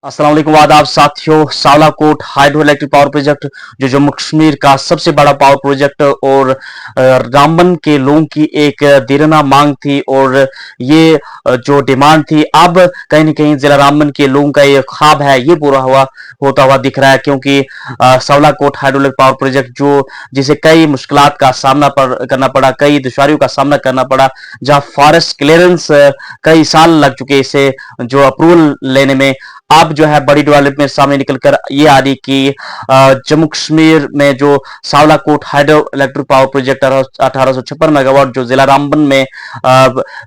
अस्सलाम वालेकुम आदाब साथियों। सावलाकोट हाइड्रो इलेक्ट्रिक पावर प्रोजेक्ट जो जम्मू कश्मीर का सबसे बड़ा पावर प्रोजेक्ट और रामबन के लोगों की एक देरना मांग थी और ये जो डिमांड थी अब कहीं ना कहीं जिला रामबन के लोगों का ये ख्वाब है ये पूरा होता हुआ दिख रहा है, क्योंकि सावलाकोट हाइड्रो इलेक्ट्रिक पावर प्रोजेक्ट जो जिसे कई मुश्किलात का सामना करना पड़ा, कई दुश्वारियों का सामना करना पड़ा, जहां फॉरेस्ट क्लियरेंस कई साल लग चुके इसे जो अप्रूवल लेने में, अब जो है बड़ी डेवलपमेंट सामने निकलकर ये आ रही कि जम्मू कश्मीर में जो Sawalkot hydro electric power project 1856 megawatt जो जिला रामबन में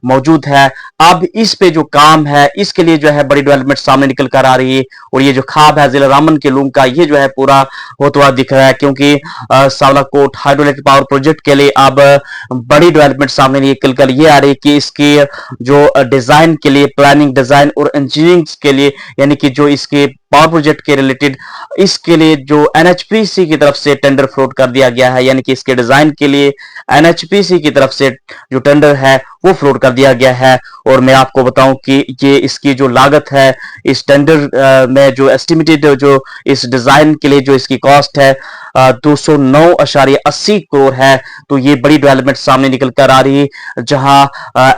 मौजूद है, अब इस पे जो काम है इसके लिए जो है बड़ी डेवलपमेंट सामने निकल कर आ रही है और ये जो ख्वाब है जिला रामबन के लोगों का ये जो है पूरा होता हुआ दिख रहा है, क्योंकि सावलाकोट हाइड्रो इलेक्ट्रिक पावर प्रोजेक्ट के लिए अब बड़ी डेवलपमेंट सामने निकल कर ये आ रही है कि इसकी जो डिजाइन के लिए, प्लानिंग, डिजाइन और इंजीनियरिंग के लिए, यानी कि जो इसके पावर प्रोजेक्ट के रिलेटेड इसके लिए जो एनएचपीसी की तरफ से टेंडर फ्लोट कर दिया गया है, यानी कि इसके डिजाइन के लिए एनएचपीसी की तरफ से जो टेंडर है वो फ्लोट कर दिया गया है। और मैं आपको बताऊं कि ये इसकी जो लागत है इस टेंडर में जो एस्टिमेटेड जो इस डिजाइन के लिए जो इसकी कॉस्ट है 209.80 करोड़ है। तो ये बड़ी डेवलपमेंट सामने निकल कर आ रही है, जहां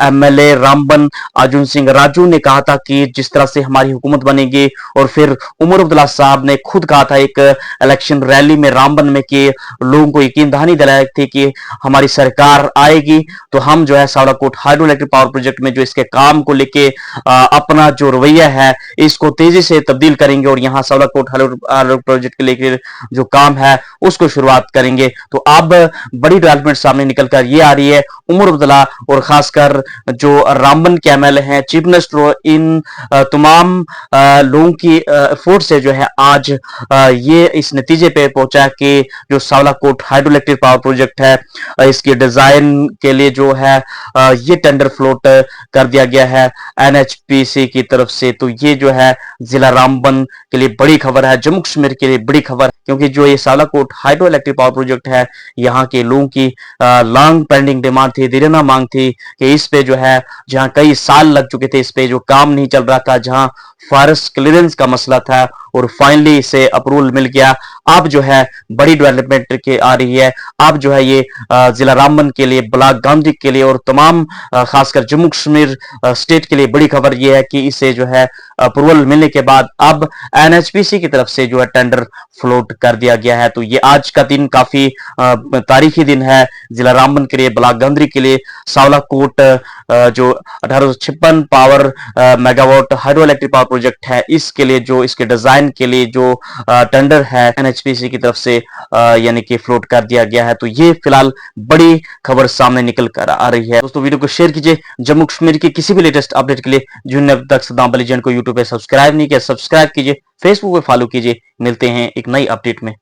एमएलए रामबन अर्जुन सिंह राजू ने कहा था कि जिस तरह से हमारी हुकूमत बनेगी, और फिर उमर अब्दुल्ला साहब ने खुद कहा था एक इलेक्शन रैली में रामबन में कि लोगों को यकीन दहानी दिलाई थी कि हमारी सरकार आएगी तो हम जो है सावलाकोट हाइड्रो इलेक्ट्रिक पावर प्रोजेक्ट में जो इसके काम को लेके अपना जो रवैया है इसको तेजी से तब्दील करेंगे और यहाँ सावलाकोट हाइड्रो प्रोजेक्ट के लेकर जो काम है उसको शुरुआत करेंगे। तो अब बड़ी डेवलपमेंट सामने निकलकर ये आ रही है, उमर अब्दुल्ला और खासकर जो रामबन के एमएलए हैं, चीफ मिनिस्टर, इन तमाम लोगों की एफर्ट से जो है आज ये इस नतीजे पे पहुंचा कि जो Sawalkot hydro electric power project है इसके डिजाइन के लिए जो है ये टेंडर फ्लोट कर दिया गया है एनएचपीसी की तरफ से। तो ये जो है जिला रामबन के लिए बड़ी खबर है, जम्मू कश्मीर के लिए बड़ी खबर, क्योंकि जो ये सावलाकोट हाइड्रो इलेक्ट्रिक पावर प्रोजेक्ट है यहाँ के लोगों की लॉन्ग पेंडिंग डिमांड थी, देरना मांग थी कि इस पे जो है जहां कई साल लग चुके थे, इस पे जो काम नहीं चल रहा था, जहां फॉरेस्ट क्लियरेंस का मसला था और फाइनली इसे अप्रूवल मिल गया। अब जो है बड़ी डेवलपमेंट के आ रही है, अब जो है ये जिला रामबन के लिए, ब्लॉक गांधी के लिए और तमाम खासकर जम्मू कश्मीर स्टेट के लिए बड़ी खबर यह है कि इसे जो है अप्रूवल मिलने के बाद अब एनएचपीसी की तरफ से जो है टेंडर फ्लोट कर दिया गया है। तो ये आज का दिन काफी तारीखी दिन है जिला रामबन के लिए, ब्लॉक गांधी के लिए। सावलाकोट जो 1856 power megawatt hydro electric power project है इसके लिए जो इसके डिजाइन के लिए जो टेंडर है एनएचपीसी की तरफ से यानी कि फ्लोट कर दिया गया है। तो ये फिलहाल बड़ी खबर सामने निकल कर आ रही है। दोस्तों वीडियो को शेयर कीजिए। जम्मू कश्मीर की किसी भी लेटेस्ट अपडेट के लिए जिन्होंने अब तक सदाम बलीजन को यूट्यूब पे सब्सक्राइब नहीं किया, सब्सक्राइब कीजिए, फेसबुक पे फॉलो कीजिए। मिलते हैं एक नई अपडेट में।